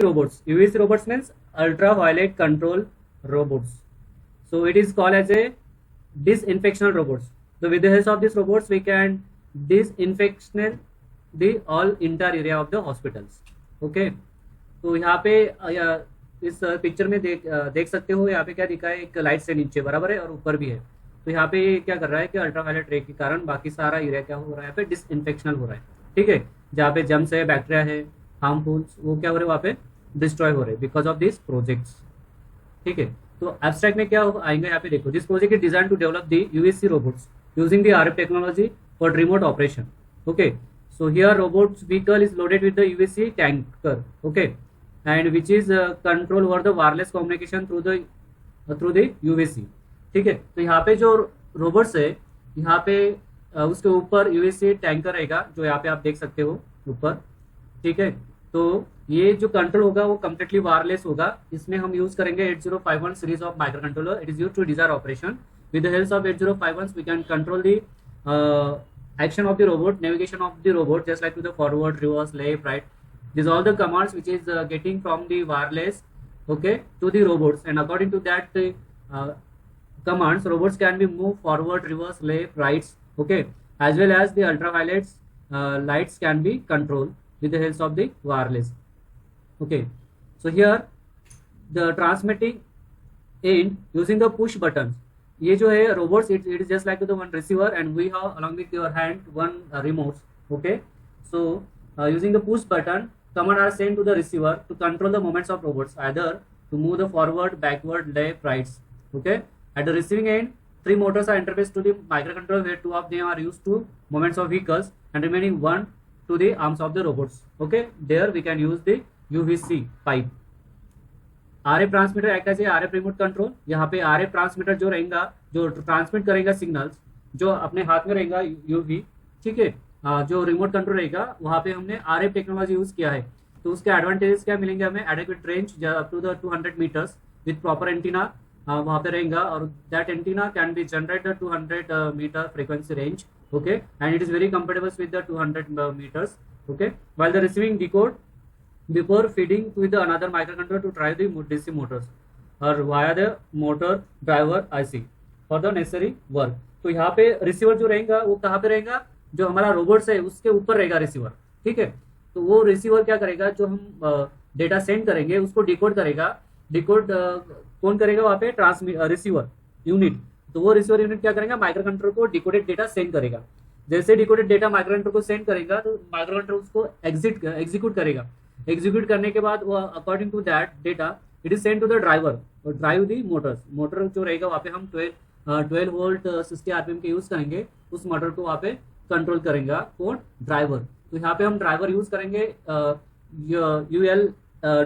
robots. UVC robots means ultraviolet control robots. So it is called as a disinfectional robots. So with the help of these robots, we can disinfect the all entire area of the hospitals. Okay. तो यहाँ पे इस picture में देख सकते हो, यहाँ पे क्या दिखा है, एक लाइट से नीचे बराबर है और ऊपर भी है। तो यहाँ पे क्या कर रहा है कि अल्ट्रावायलेट रे के कारण बाकी सारा एरिया क्या हो रहा है, यहाँ पे डिसइंफेक्शनल हो रहा है। ठीक है, जहाँ पे जम्स है, बैक्टीरिया है, हार्मफुल्स, वो क्या हो रहे हैं, वहाँ पे डिस्ट्रॉय हो रहे हैं बिकॉज ऑफ दिस प्रोजेक्ट्स। ठीक है, तो एब्स्ट्रैक्ट में क्या आएंगे, यहाँ पे देखो, this project is design to develop the UVC robots using the RF technology for remote operation. Okay, so here robots vehicle is loaded with the UVC tanker, okay, and which is control over the wireless communication through the UVC। ठीक है, तो यहाँ पे जो robots है, यहाँ पे उसके ऊपर यूवीसी टैंकर रहेगा, जो यहाँ पे आप देख सकते हो ऊपर। ठीक है, तो ये जो कंट्रोल होगा वो कम्प्लीटली वायरलेस होगा। इसमें हम यूज करेंगे 8051 series of micro controller. It is use to desire operation with the help of 8051 we can control the action of the robot, navigation of the robot, just like to the forward, reverse, left, right. These are all the commands which is getting from the wireless, okay, to the robots, and according to that commands, robots can be moved forward, reverse, left, right, okay, as well as the ultraviolet lights can be controlled with the help of the wireless. Okay, so here the transmitting end using the push buttons. ये जो है robots, it is just like the one receiver and we have along with your hand one remote. Okay, so using the push button command are send to the receiver to control the movements of robots, either to move the forward, backward, left, rights. Okay, at the receiving end 3 motors are interfaced to the microcontroller where 2 of them are used to movements of vehicles and remaining 1 to the arms of the robots. Okay, there we can use the UVC pipe. RF transmitter act as RF remote control. यहाँ पे RF transmitter जो रहेगा, जो transmit करेगा signals, जो अपने हाथ में रहेगा यूवी। ठीक है, जो रिमोट कंट्रोल रहेगा वहाँ पे हमने आरएफ टेक्नोलॉजी यूज किया है। तो उसके एडवांटेजेस क्या मिलेंगे हमें, adequate range up to the 200 metres with proper antenna वहाँ पे रहेगा, और that antenna can be generate the 200 metre frequency range. Okay, and it is very comfortable with the 200 meters. Okay, while the receiving decode before feeding with the another microcontroller to drive the DC motors or via the motor driver IC for the necessary work. तो यहाँ पे receiver जो रहेगा वो कहाँ पे रहेगा, जो हमारा रोबोट्स है उसके ऊपर रहेगा रिसीवर। ठीक है, तो वो रिसीवर क्या करेगा, जो हम डेटा सेंड करेंगे उसको डिकोड करेगा। डिकोड कौन करेगा वहाँ पे, रिसीवर यूनिट। तो वो रिसीवर यूनिट क्या करेगा, माइक्रो कंट्रोलर को डिकोडेड डेटा सेंड करेगा। जैसे डिकोडेड डेटा माइक्रो कंट्रोलर को सेंड करेगा तो माइक्रो कंट्रोलर उसको एग्जीक्यूट करेगा। एग्जीक्यूट करने के बाद वो according to that data it is send to the driver और ड्राइव दी मोटर्स। मोटर जो रहेगा वहाँ पे हम 12 वोल्ट 60 RPM के यूज करेंगे, उस मोटर को वहाँ पे कंट्रोल करेगा कौन, ड्राइवर। तो यहाँ पे हम ड्राइवर यूज करेंगे UL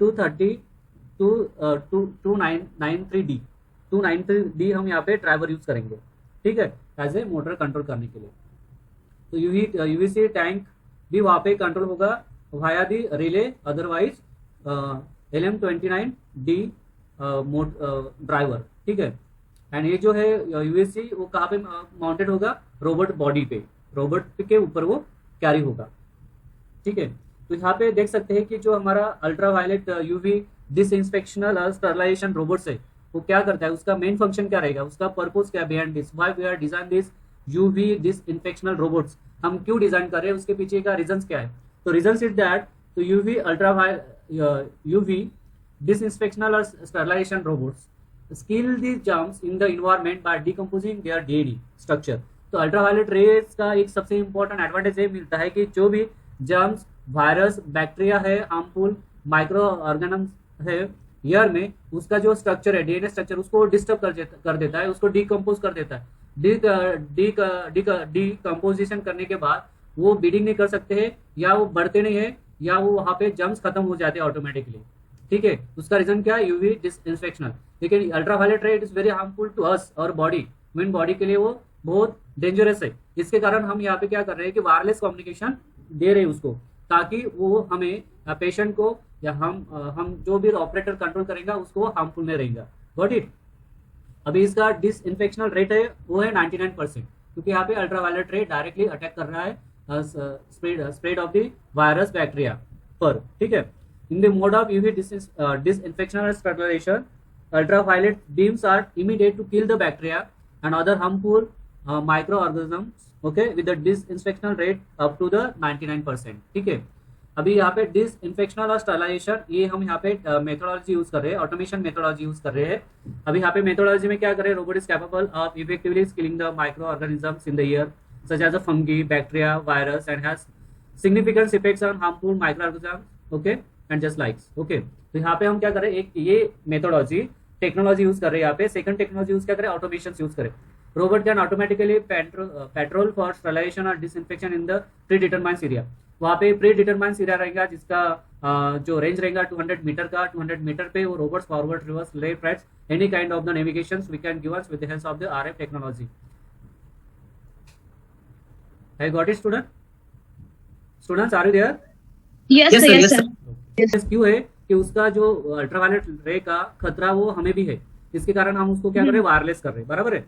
293D हम यहाँ पे ड्राइवर यूज करेंगे। ठीक है, एज ए मोटर कंट्रोल करने के लिए। तो यूवीसी टैंक भी वहाँ पे कंट्रोल होगा वाया दी रिले, अदरवाइज LM29D ड्राइवर। ठीक है, एंड ये जो है यूवीसी वो कहाँ पे माउंटेड होगा, रोबोट बॉडी पे, रोबोट के ऊपर वो कैरी होगा। ठीक है, तो यहाँ पे देख सकते हैं कि जो हमारा अल्ट्रावायलेट यूवी डिसइंफेक्शनल स्टरलाइजेशन रोबोट्स है वो क्या करता है, उसका मेन फंक्शन क्या रहेगा, उसका पर्पस क्या behind this, why we are design this UV disinfectional robots, हम क्यों डिजाइन कर रहे हैं, उसके पीछे का रीजंस क्या है। तो रीजंस इज दैट तो UV disinfectional or sterilization robots kill the germs in the environment by decomposing their DNA structure। तो अल्ट्रावायलेट रेज का एक सबसे इंपॉर्टेंट एडवांटेज ये मिलता है कि जो भी जर्म्स, वायरस, बैक्टीरिया है, हार्मफुल माइक्रो ऑर्गेनिज्म है एयर में, उसका जो स्ट्रक्चर है, DNA स्ट्रक्चर, उसको डिस्टर्ब कर देता है, उसको डिकम्पोज कर देता है। डिकम्पोजिशन करने के बाद वो बीडिंग नहीं कर सकते हैं, या वो बढ़ते नहीं है, या वो वहां पे जर्म्स खत्म हो जाते हैं ऑटोमेटिकली। ठीक है, उसका रीजन क्या है, यूवी डिसइंफेक्शनल। लेकिन ultraviolet ray it is very harmful to us our body, human body के लिए वो बहुत डेंजरस है। इसके कारण हम यहाँ पे क्या कर रहे हैं कि वायरलेस कम्युनिकेशन दे रहे हैं उसको, ताकि वो हमें पेशेंट को या हम जो भी ऑपरेटर कंट्रोल करेगा उसको हार्मफुल नहीं रहेगा। Got it. अभी इसका डिसइंफेक्शनल रेट है वो है 99%, क्योंकि यहाँ पे अल्ट्रावायलेट रे डायरेक्टली अटैक कर रहा है spread of the virus, bacteria पर। ठीक है, In the mode of UV disinfection or sterilization, ultraviolet beams are immediate to kill the bacteria and other harmful microorganisms, okay, with the disinfection rate up to the 99%. ठीक है, अभी यहाँ पे डिसइंफेक्शनल और sterilization, ये हम यहाँ पे मेथोडोलॉजी यूज कर रहे हैं, ऑटोमेशन मेथोडोलॉजी यूज कर रहे हैं. अभी यहाँ पे मेथोडोलॉजी में क्या कर रहे हैं, robot is capable of effectively killing the micro organisms in the air such as a fungi, bacteria, virus and has significant effects on harmful micro organisms, okay, and just likes, okay. तो यहाँ पे हम क्या करें, एक ये methodology technology use कर रहे हैं यहाँ पे. सेकंड टेक्नोलॉजी यूज क्या करें, ऑटोमेशन यूज करें. Robot can automatically patrol for sterilization और disinfection in the predetermined area. वहाँ पे प्री डिटरमाइंड एरिया रहेगा जिसका जो रेंज रहेगा 200 मीटर का. 200 मीटर पे वो robots forward, reverse, left, right, any kind of the navigations we can give us with the help of the RF technology. I got it, student? Students, are you there? Yes, Yes, sir. sir. Yes, Yes, sir. sir. Yes, क्यों है कि उसका जो ultraviolet रे का खतरा वो हमें भी है, इसके कारण हम उसको क्या कर रहे हैं, वायरलेस कर रहे हैं, बराबर है.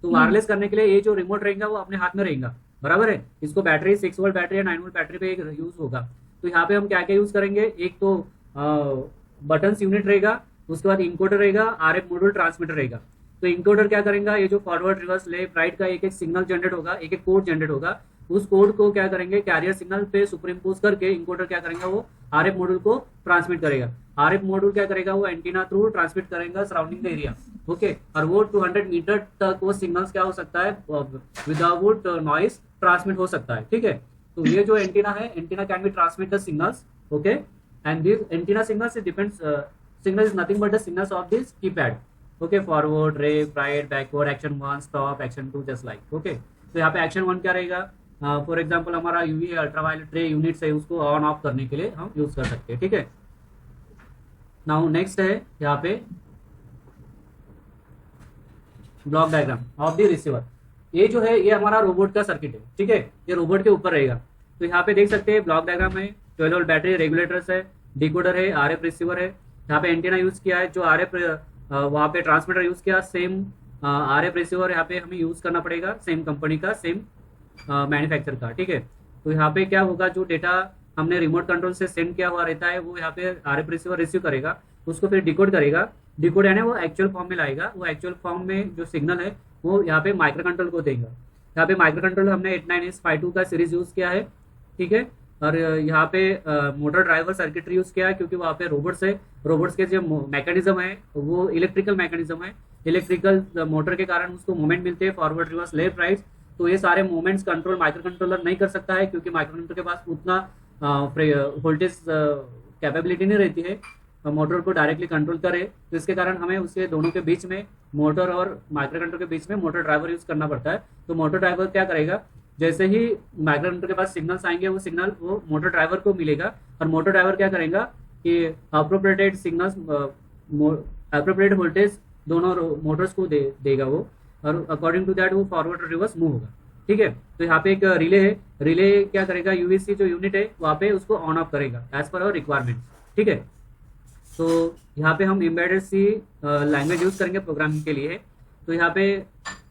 तो वायरलेस करने के लिए ये जो रिमोट रहेगा वो अपने हाथ में रहेगा, बराबर है. इसको बैटरी 6 वोल्ट बैटरी या 9 वोल्ट बैटरी पे यूज होगा. तो यहाँ पे हम क्या क्या यूज करेंगे, एक तो बटन यूनिट रहेगा, उसके बाद इंकोडर रहेगा, आरएफ मॉड्यूल ट्रांसमीटर रहेगा. तो इंकोडर क्या करेगा, ये जो फॉरवर्ड, रिवर्स, लेफ्ट, राइट का एक एक सिग्नल जनरेट होगा, एक एक कोड जनरेट होगा. उस कोड को क्या करेंगे, कैरियर सिग्नल पे सुपरइम्पोज करके इंकोडर क्या करेंगे, वो आरएफ मॉड्यूल को ट्रांसमिट करेगा. आरएफ मॉड्यूल क्या करेगा, वो एंटीना थ्रू ट्रांसमिट करेगा सराउंडिंग द एरिया, ओके. और वो 200 मीटर तक वो सिग्नल्स क्या हो सकता है, विदाउट नॉइस ट्रांसमिट हो सकता है, ठीक है. तो ये जो एंटीना है, antenna can B transmit the signals, okay. And this antenna signals depends, signal is nothing but the signals of this keypad, okay. Forward, left, right, backward, action 1, stop, action 2, just like, okay. तो यहाँ पे action 1 क्या रहेगा, for example हमारा UV ultraviolet रे units है, उसको on off करने के लिए हम यूज कर सकते हैं, ठीक है. नाउ नेक्स्ट है यहाँ पे block diagram of the receiver. ये जो है ये हमारा रोबोट का सर्किट है, ठीक है. ये रोबोट के ऊपर रहेगा. तो यहाँ पे देख सकते हैं ब्लॉक डायग्राम है, 12 वोल्ट बैटरी, रेगुलेटर्स है, डिकोडर है, आरएफ रिसीवर है. यहाँ पे एंटीना यूज किया है, जो आरएफ वहाँ पे ट्रांसमीटर यूज किया, सेम आरएफ रिसीवर यहाँ पे हमें यूज करना पड़ेगा, सेम कंपनी का, सेम मैन्युफैक्चर का, ठीक है. तो यहाँ पे क्या होगा, जो डेटा हमने रिमोट कंट्रोल से सेंड किया हुआ रहता है वो यहाँ पे आरएफ रिसीवर रिसीव करेगा, उसको फिर डिकोड करेगा. डिकोड यानी वो एक्चुअल फॉर्म में लाएगा. वो एक्चुअल फॉर्म में जो सिग्नल है वो यहाँ पे माइक्रो कंट्रोल को देगा. यहाँ पे माइक्रो कंट्रोल हमने 89S52 का सीरीज यूज किया है, ठीक है. और यहाँ पे मोटर ड्राइवर सर्किटरी यूज किया है, क्योंकि वहाँ पे रोबोट्स है. रोबोट्स के जो मैकेनिज्म है वो इलेक्ट्रिकल मैकेनिज्म है. इलेक्ट्रिकल मोटर के कारण उसको मूवमेंट मिलते हैं, फॉरवर्ड, रिवर्स, लेफ्ट, राइट. तो ये सारे मूवमेंट्स कंट्रोल माइक्रो कंट्रोलर नहीं कर सकता है, क्योंकि माइक्रो कंट्रोलर के पास उतना वोल्टेज कैपेबिलिटी नहीं रहती है मोटर को डायरेक्टली कंट्रोल करे. तो इसके कारण हमें उसके दोनों के बीच में, मोटर और माइक्रो कंट्रोलर के बीच में मोटर ड्राइवर यूज करना पड़ता है. तो मोटर ड्राइवर क्या करेगा, जैसे ही माइक्रो कंट्रोलर के पास सिग्नल्स आएंगे वो सिग्नल वो मोटर ड्राइवर को मिलेगा, और मोटर ड्राइवर क्या करेगा कि अप्रोप्रिएटेड सिग्नल्स, अप्रोप्रिएट वोल्टेज दोनों मोटर्स को देगा वो, और अकॉर्डिंग टू दैट वो फॉरवर्ड और रिवर्स मूव होगा, ठीक है. तो यहाँ पे एक रिले है, रिले क्या करेगा, यूवीसी जो यूनिट है वहाँ पे उसको ऑन ऑफ करेगा एज पर अवर रिक्वायरमेंट, ठीक है. तो यहाँ पे हम एम्बेडेड सी लैंग्वेज यूज करेंगे प्रोग्रामिंग के लिए. तो यहाँ पे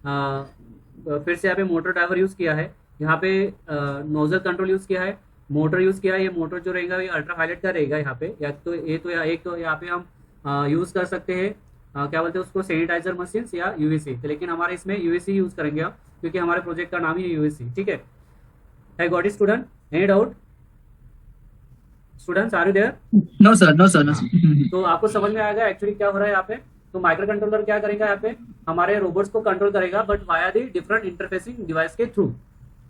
फिर से यहाँ पे मोटर ड्राइवर यूज किया है, यहाँ पे नोजल कंट्रोल यूज किया है, मोटर यूज किया है. ये मोटर जो रहेगा ये अल्ट्रावायलेट का रहेगा यहाँ पे. या तो एक तो यहाँ पे हम यूज कर सकते हैं क्या बोलते हैं उसको, सैनिटाइजर मशीन या यूवीसी. तो लेकिन हमारे इसमें यूवीसी यूज करेंगे आप, क्योंकि हमारे प्रोजेक्ट का नाम ही है यूवीसी, ठीक है. I got it student, any doubt? Students, are you there? No, sir. No, sir. No, sir. तो आपको समझ में आएगा एक्चुअली क्या हो रहा है यहाँ पे. तो माइक्रो कंट्रोलर क्या करेगा, यहाँ पे हमारे रोबोट्स को कंट्रोल करेगा, but via the different interfacing device के थ्रू.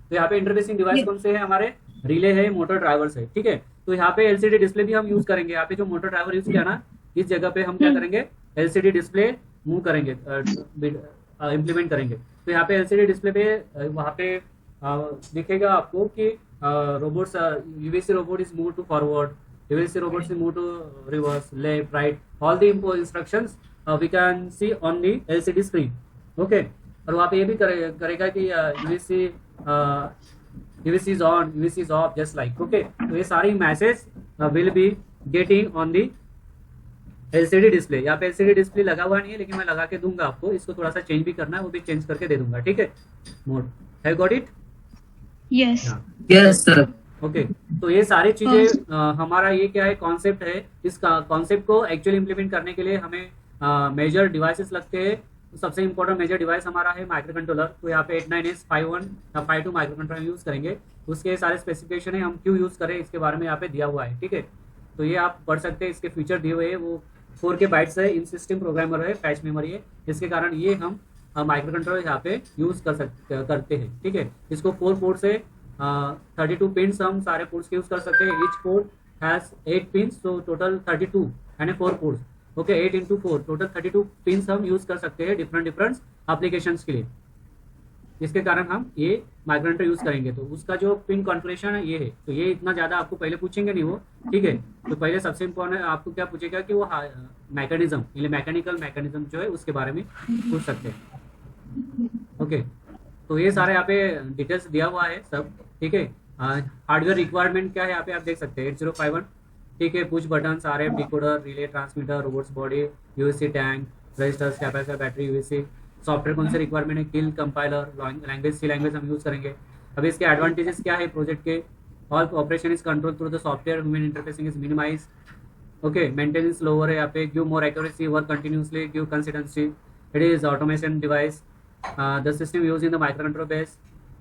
तो यहाँ पे इंटरफेसिंग डिवाइस कौन से है, हमारे रिले है, मोटर ड्राइवर्स है, ठीक है. तो यहाँ पे एलसीडी डिस्प्ले भी हम यूज करेंगे. यहाँ पे जो मोटर ड्राइवर यूज किया ना, इस जगह पे हम क्या करेंगे, एलसीडी डिस्प्ले मूव करेंगे, इम्प्लीमेंट करेंगे. तो यहाँ पे एलसीडी डिस्प्ले पे वहाँ पे दिखेगा आपको कि robots, UVC robot is move to forward, UVC robot is move to reverse, left, right, all the instructions we can see on the LCD screen, okay. और वहाँ पे ये भी करेगा कि UVC is on, UVC is off, just like, okay. तो ये सारी message will be getting on the LCD display. यहाँ पे एलसीडी डिस्प्ले लगा हुआ नहीं है, लेकिन मैं लगा के दूंगा आपको. इसको थोड़ा सा चेंज भी करना है, वो भी चेंज करके दे दूंगा, ठीक है. Mode, have got it? Yes. Yes, sir. Okay तो ये सारी चीजें हमारा ये क्या है कॉन्सेप्ट है। इस कॉन्सेप्ट को एक्चुअली इम्प्लीमेंट करने के लिए हमें मेजर डिवाइसेस लगते हैं। तो सबसे इंपॉर्टेंट मेजर डिवाइस हमारा है माइक्रो कंट्रोलर। तो यहाँ पे 89S51 या 52 माइक्रो कंट्रोलर यूज करेंगे। उसके सारे स्पेसिफिकेशन है, हम क्यों यूज करें इसके बारे में यहाँ पे दिया हुआ है, ठीक है। तो ये आप पढ़ सकते हैं, इसके फीचर दिए हुए हैं। वो 4K बाइट्स है, इन सिस्टम प्रोग्रामर है, फैच मेमोरी है, जिसके कारण ये हम माइक्रो कंट्रोलर यहाँ पे यूज करते हैं, ठीक है। इसको 4 पोर्ट से 32 पिन हम सारे पोर्ट्स यूज कर सकते हैं। Each port has 8 pin, so total 32 यानी 4 ports. Okay 8 into 4 total 32 pin हम यूज कर सकते हैं डिफरेंट डिफरेंट एप्लीकेशन के लिए, जिसके कारण हम ये माइक्रोमीटर यूज करेंगे। तो उसका जो पिन कॉन्फ़िगरेशन है ये है। तो ये इतना ज्यादा आपको पहले पूछेंगे नहीं वो, ठीक है। तो पहले सबसे इम्पोर्टेंट आपको क्या पूछेगा कि वो मैकेनिज्म मैकेनिकल मैकेनिज्म जो है उसके बारे में पूछ सकते हैं। ओके तो ये सारे यहाँ पे डिटेल्स दिया हुआ है सब, ठीक है। हार्डवेयर रिक्वायरमेंट क्या है यहाँ पे आप देख सकते हैं 8051, ठीक है। Push button, RF decoder, relay transmitter, robots body, USC tank, registers, capacitor, battery, USC. Software कौन से रिक्वायरमेंट है, Keil, compiler, language, C language हम यूज करेंगे। अभी इसके एडवांटेजेस क्या है प्रोजेक्ट के, all operation is control through the software, human interfacing is minimize. Okay maintenance lower है यहाँ पे, give more accuracy, work continuously, give consistency, it is automation device, the system used in the microcontroller base.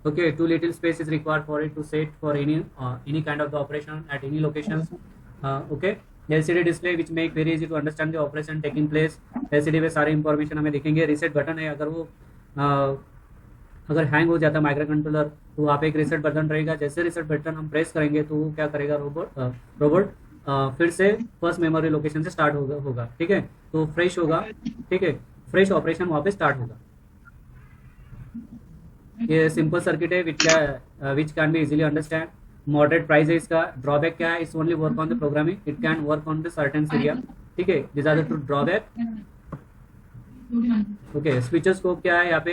Okay, too little space is required for it to set for any kind of the operation at any locations. Okay, LCD display which make very easy to understand the operation taking place. LCD में सारे information हमें दिखेंगे। Reset button है, अगर वो अगर hang हो जाता है माइक्रो कंट्रोलर तो वहाँ पे एक रीसेट बटन रहेगा। जैसे रीसेट बटन हम प्रेस करेंगे तो वो क्या करेगा, रोबोट फिर से फर्स्ट मेमोरी लोकेशन से स्टार्ट होगा, ठीक है। तो फ्रेश होगा, ठीक है, फ्रेश ऑपरेशन वहाँ पे स्टार्ट होगा। ये सिंपल सर्किट है which can be easily understand. Moderate price है इसका। ड्रॉबैक क्या है, it's only work on the programming, it can work on the certain area, ठीक है। This are the two drawback. Okay switches scope क्या है यहाँ पे,